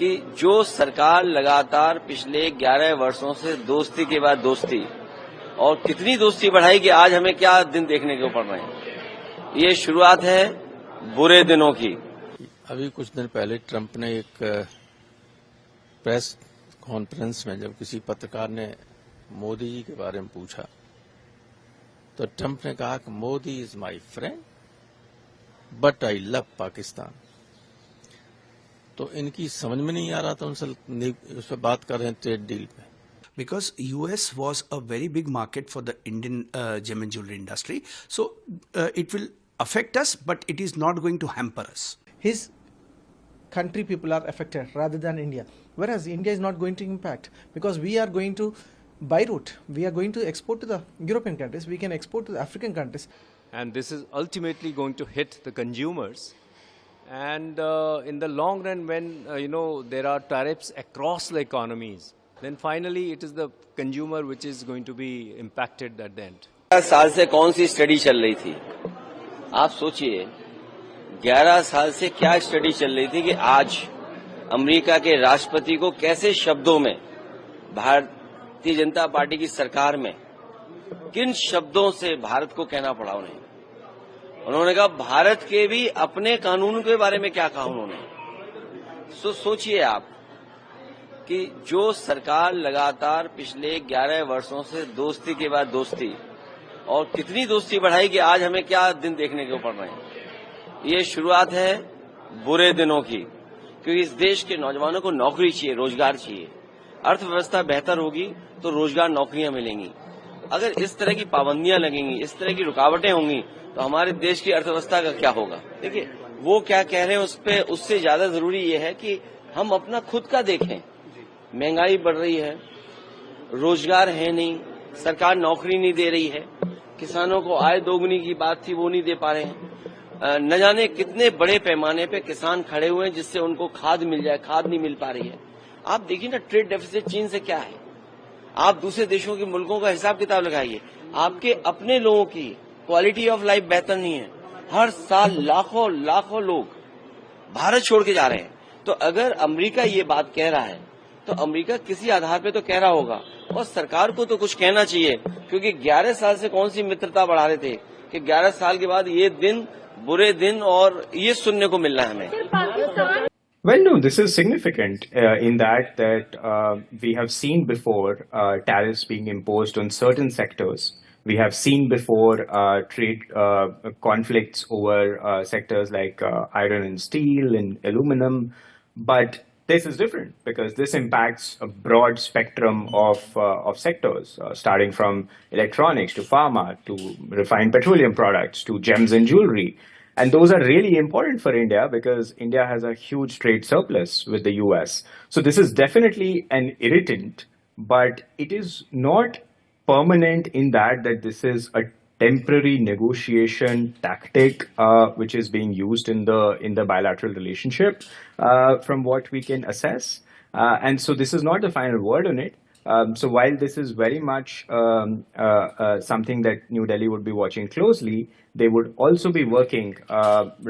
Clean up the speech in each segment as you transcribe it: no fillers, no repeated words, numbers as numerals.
कि जो सरकार लगातार पिछले 11 वर्षों से दोस्ती के बाद दोस्ती और कितनी दोस्ती बढ़ाई कि आज हमें क्या दिन देखने को पड़ रहे हैं। ये शुरुआत है बुरे दिनों की। अभी कुछ दिन पहले ट्रंप ने एक प्रेस कॉन्फ्रेंस में जब किसी पत्रकार ने मोदी जी के बारे में पूछा तो ट्रंप ने कहा कि Modi is my friend but I love Pakistan. तो इनकी समझ में नहीं आ रहा था, उनसे बात कर रहे हैं ट्रेड डील पे। Because US was a very big market for the Indian gem and jewelry industry, so it will affect us, but it is not going to hamper us. His country people are affected rather than India, whereas India is not going to impact because we are going to by route. We are going to export to the European countries. We can export to the African countries. And this is ultimately going to hit the consumers. And in the long run, when there are tariffs across the economies, then finally it is the consumer which is going to be impacted at the end. 11 साल से कौन सी study चल रही थी? आप सोचिए 11 साल से क्या स्टडी चल रही थी कि आज अमेरिका के राष्ट्रपति को कैसे शब्दों में भारतीय जनता पार्टी की सरकार में किन शब्दों से भारत को कहना पड़ा उन्हें। उन्होंने कहा भारत के भी अपने कानून के बारे में क्या कहा उन्होंने। सोचिए आप कि जो सरकार लगातार पिछले 11 वर्षों से दोस्ती के बाद दोस्ती और कितनी दोस्ती बढ़ाई कि आज हमें क्या दिन देखने को पड़ रहे हैं। ये शुरुआत है बुरे दिनों की, क्योंकि इस देश के नौजवानों को नौकरी चाहिए, रोजगार चाहिए। अर्थव्यवस्था बेहतर होगी तो रोजगार, नौकरियां मिलेंगी। अगर इस तरह की पाबंदियां लगेंगी, इस तरह की रुकावटें होंगी तो हमारे देश की अर्थव्यवस्था का क्या होगा। देखिए वो क्या कह रहे हैं उससे ज्यादा जरूरी ये है कि हम अपना खुद का देखें। महंगाई बढ़ रही है, रोजगार है नहीं, सरकार नौकरी नहीं दे रही है, किसानों को आय दोगुनी की बात थी वो नहीं दे पा रहे हैं। न जाने कितने बड़े पैमाने पे किसान खड़े हुए हैं जिससे उनको खाद मिल जाए, खाद नहीं मिल पा रही है। आप देखिए ना ट्रेड डेफिसिट चीन से क्या है। आप दूसरे देशों के मुल्कों का हिसाब किताब लगाइए, आपके अपने लोगों की क्वालिटी ऑफ लाइफ बेहतर नहीं है। हर साल लाखों लाखों लोग भारत छोड़ के जा रहे हैं। तो अगर अमेरिका ये बात कह रहा है तो अमेरिका किसी आधार पे तो कह रहा होगा और सरकार को तो कुछ कहना चाहिए, क्योंकि 11 साल से कौन सी मित्रता बढ़ा रहे थे कि 11 साल के बाद ये दिन बुरे दिन और ये सुनने को मिल रहा है हमें। Well, no, this is significant in that we have seen before tariffs being imposed on certain sectors. We have seen before trade conflicts over sectors like iron and steel and aluminum, but this is different because this impacts a broad spectrum of sectors, starting from electronics to pharma to refined petroleum products to gems and jewelry. And those are really important for India because India has a huge trade surplus with the US. So this is definitely an irritant, but it is not permanent in that this is a temporary negotiation tactic which is being used in the bilateral relationship from what we can assess. And so this is not the final word on it. So while this is very much something that New Delhi would be watching closely, they would also be working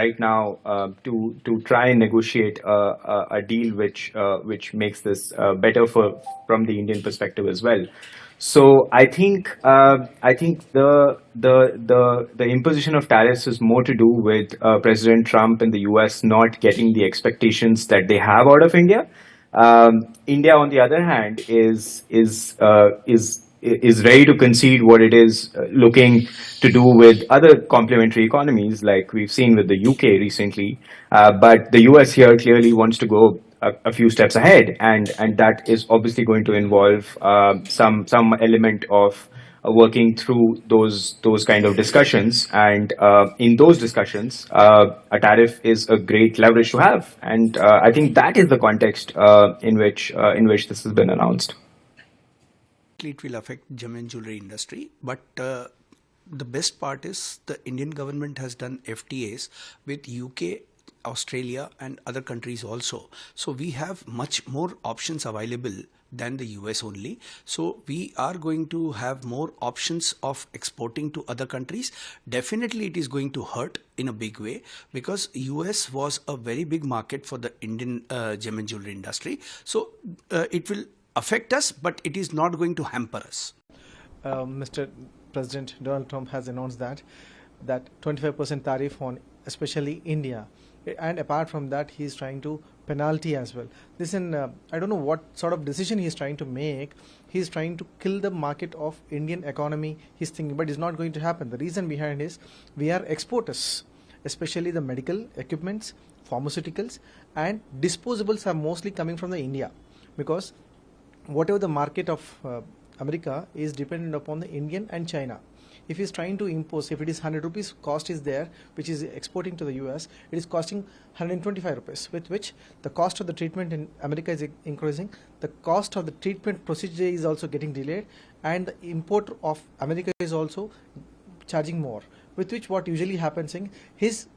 right now to try and negotiate a deal which makes this better from the Indian perspective as well. So I think the imposition of tariffs is more to do with President Trump and the US not getting the expectations that they have out of India. India, on the other hand, is ready to concede what it is looking to do with other complementary economies, like we've seen with the UK recently. But the US here clearly wants to go a few steps ahead, and that is obviously going to involve some element of working through those kind of discussions. And in those discussions, a tariff is a great leverage to have. And I think that is the context in which this has been announced. It will affect gem and jewelry industry, but the best part is the Indian government has done FTAs with UK Australia and other countries also. So we have much more options available than the US only. So we are going to have more options of exporting to other countries. Definitely it is going to hurt in a big way because US was a very big market for the Indian gem and jewelry industry. So it will affect us, but it is not going to hamper us. Mr. President Donald Trump has announced that 25% tariff on especially India, and apart from that he is trying to penalty as well. Listen, I don't know what sort of decision he is trying to make. He is trying to kill the market of Indian economy, he's thinking, but it's not going to happen. The reason behind is we are exporters, especially the medical equipments, pharmaceuticals and disposables are mostly coming from the India, because whatever the market of America is dependent upon the Indian and China. If he is trying to impose, if it is 100 rupees cost is there, which is exporting to the US, it is costing 125 rupees, with which the cost of the treatment in America is increasing, the cost of the treatment procedure is also getting delayed, and the import of America is also charging more, with which what usually happens in his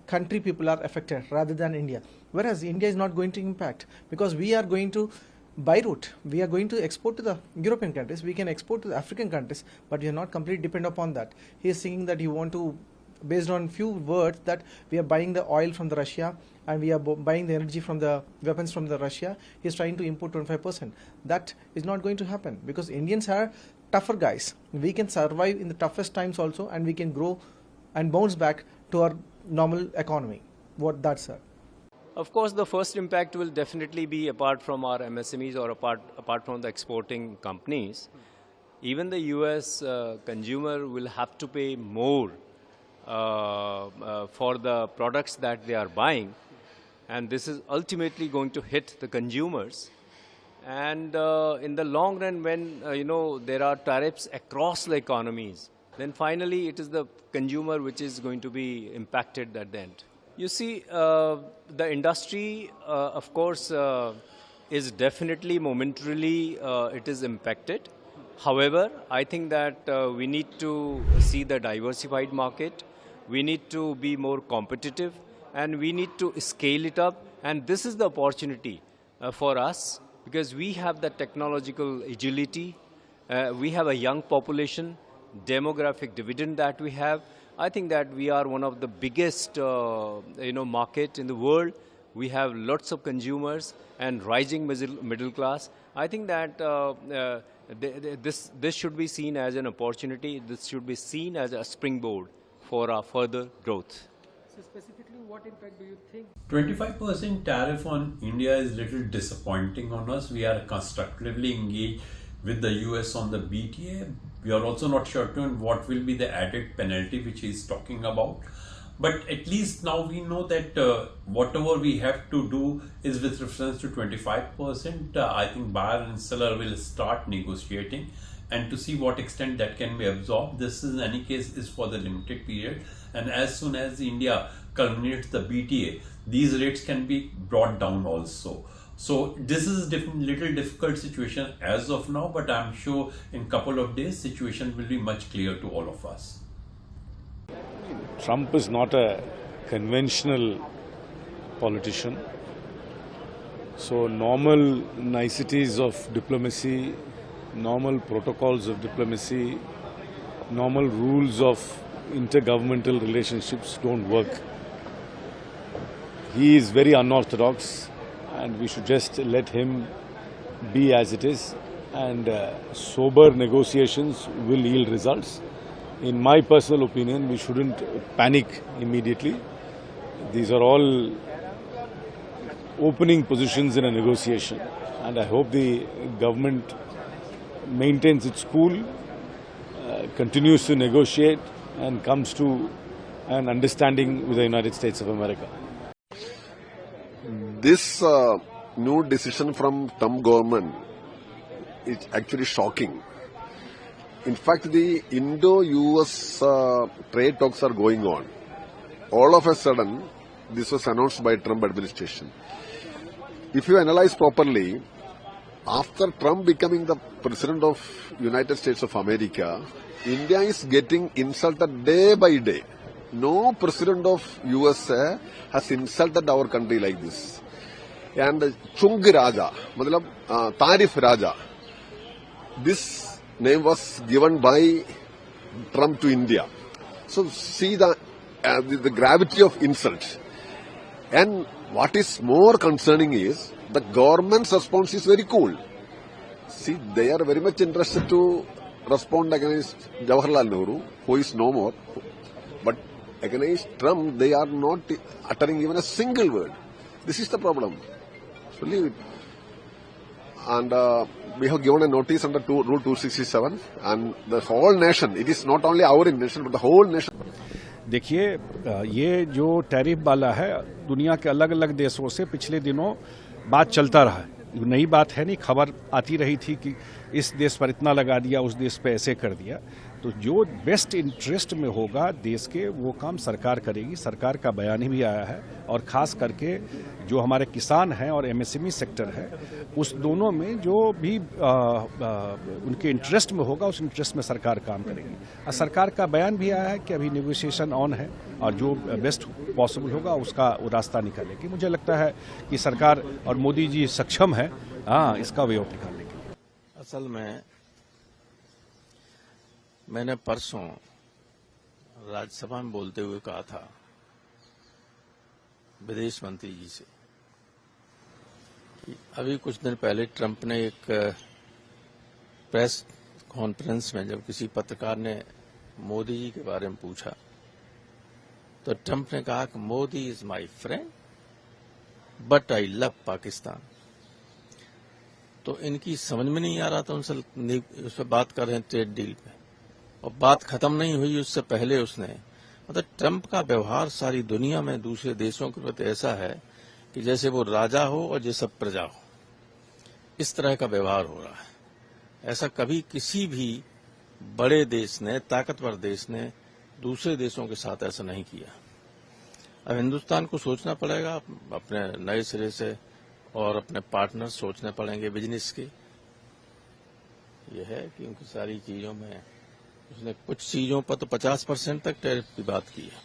country people are affected rather than India. Whereas India is not going to impact, because we are going to by route, we are going to export to the European countries, we can export to the African countries, but we are not completely dependent upon that. He is saying that he want to, based on few words, that we are buying the oil from the Russia and we are buying the energy from the weapons from the Russia. He is trying to import 25%. That is not going to happen, because Indians are tougher guys. We can survive in the toughest times also, and we can grow and bounce back to our normal economy. What that's Of course, the first impact will definitely be apart from our MSMEs or apart from the exporting companies. Even the US consumer will have to pay more for the products that they are buying, and this is ultimately going to hit the consumers. And in the long run, when there are tariffs across the economies, then finally it is the consumer which is going to be impacted at the end. You see, the industry, of course, is definitely momentarily it is impacted. However, I think that we need to see the diversified market. We need to be more competitive, and we need to scale it up. And this is the opportunity for us, because we have the technological agility. We have a young population, demographic dividend that we have. I think that we are one of the biggest, market in the world. We have lots of consumers and rising middle class. I think that this should be seen as an opportunity. This should be seen as a springboard for our further growth. So specifically, what impact do you think? 25% tariff on India is little disappointing on us. We are constructively engaged with the US on the BTA. We are also not certain what will be the added penalty which he is talking about. But at least now we know that whatever we have to do is with reference to 25%. I think buyer and seller will start negotiating, and to see what extent that can be absorbed. This in any case is for the limited period, and as soon as India culminates the BTA, these rates can be brought down also. So this is a little difficult situation as of now, but I'm sure in couple of days situation will be much clearer to all of us. Trump is not a conventional politician. So normal niceties of diplomacy, normal protocols of diplomacy, normal rules of intergovernmental relationships don't work. He is very unorthodox, and we should just let him be as it is, and sober negotiations will yield results. In my personal opinion, we shouldn't panic immediately. These are all opening positions in a negotiation, and I hope the government maintains its cool, continues to negotiate, and comes to an understanding with the United States of America. This new decision from Trump government is actually shocking. In fact, the Indo-US trade talks are going on. All of a sudden, this was announced by Trump administration. If you analyze properly, after Trump becoming the president of United States of America, India is getting insulted day by day. No president of USA has insulted our country like this. And Chung Raja, matlab Tarif Raja, this name was given by Trump to India. So see the gravity of insult. And what is more concerning is the government's response is very cool. See, they are very much interested to respond against Jawaharlal Nehru, who is no more. But against Trump, they are not uttering even a single word. This is the problem. So leave it. And we have given a notice under Rule 267, and the whole nation, it is not only our nation, but the whole nation. देखिए, ये जो tariff वाला है दुनिया के अलग अलग देशों से पिछले दिनों बात चलता रहा है। नई बात है नहीं, खबर आती रही थी कि इस देश पर इतना लगा दिया, उस देश पे ऐसे कर दिया। तो जो बेस्ट इंटरेस्ट में होगा देश के, वो काम सरकार करेगी। सरकार का बयान भी आया है, और खास करके जो हमारे किसान हैं और एमएसएमई सेक्टर है, उस दोनों में जो भी उनके इंटरेस्ट में होगा, उस इंटरेस्ट में सरकार काम करेगी। और सरकार का बयान भी आया है कि अभी नेगोशिएशन ऑन है, और जो बेस्ट पॉसिबल होगा उसका वो रास्ता निकालेगी। मुझे लगता है कि सरकार और मोदी जी सक्षम है इसका वे ऑफ निकालने के लिए। असल में मैंने परसों राज्यसभा में बोलते हुए कहा था विदेश मंत्री जी से कि अभी कुछ दिन पहले ट्रंप ने एक प्रेस कॉन्फ्रेंस में जब किसी पत्रकार ने मोदी जी के बारे में पूछा, तो ट्रंप ने कहा कि Modi is my friend but I love Pakistan. तो इनकी समझ में नहीं आ रहा था, उनसे उस पर बात कर रहे हैं ट्रेड डील पे, और बात खत्म नहीं हुई उससे पहले उसने, मतलब ट्रंप का व्यवहार सारी दुनिया में दूसरे देशों के प्रति ऐसा है कि जैसे वो राजा हो और जैसे प्रजा हो, इस तरह का व्यवहार हो रहा है। ऐसा कभी किसी भी बड़े देश ने, ताकतवर देश ने दूसरे देशों के साथ ऐसा नहीं किया। अब हिंदुस्तान को सोचना पड़ेगा अपने नए सिरे से, और अपने पार्टनर सोचने पड़ेंगे बिजनेस के। यह है कि उनकी सारी चीजों में उसने कुछ चीजों पर तो 50% तक टैरिफ की बात की है,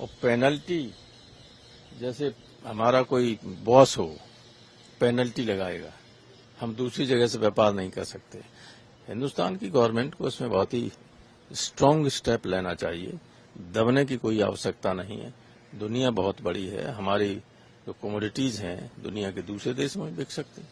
और पेनल्टी, जैसे हमारा कोई बॉस हो पेनल्टी लगाएगा, हम दूसरी जगह से व्यापार नहीं कर सकते। हिंदुस्तान की गवर्नमेंट को इसमें बहुत ही स्ट्रांग स्टेप लेना चाहिए, दबने की कोई आवश्यकता नहीं है। दुनिया बहुत बड़ी है, हमारी जो कमोडिटीज हैं दुनिया के दूसरे देशों में बिक सकती हैं।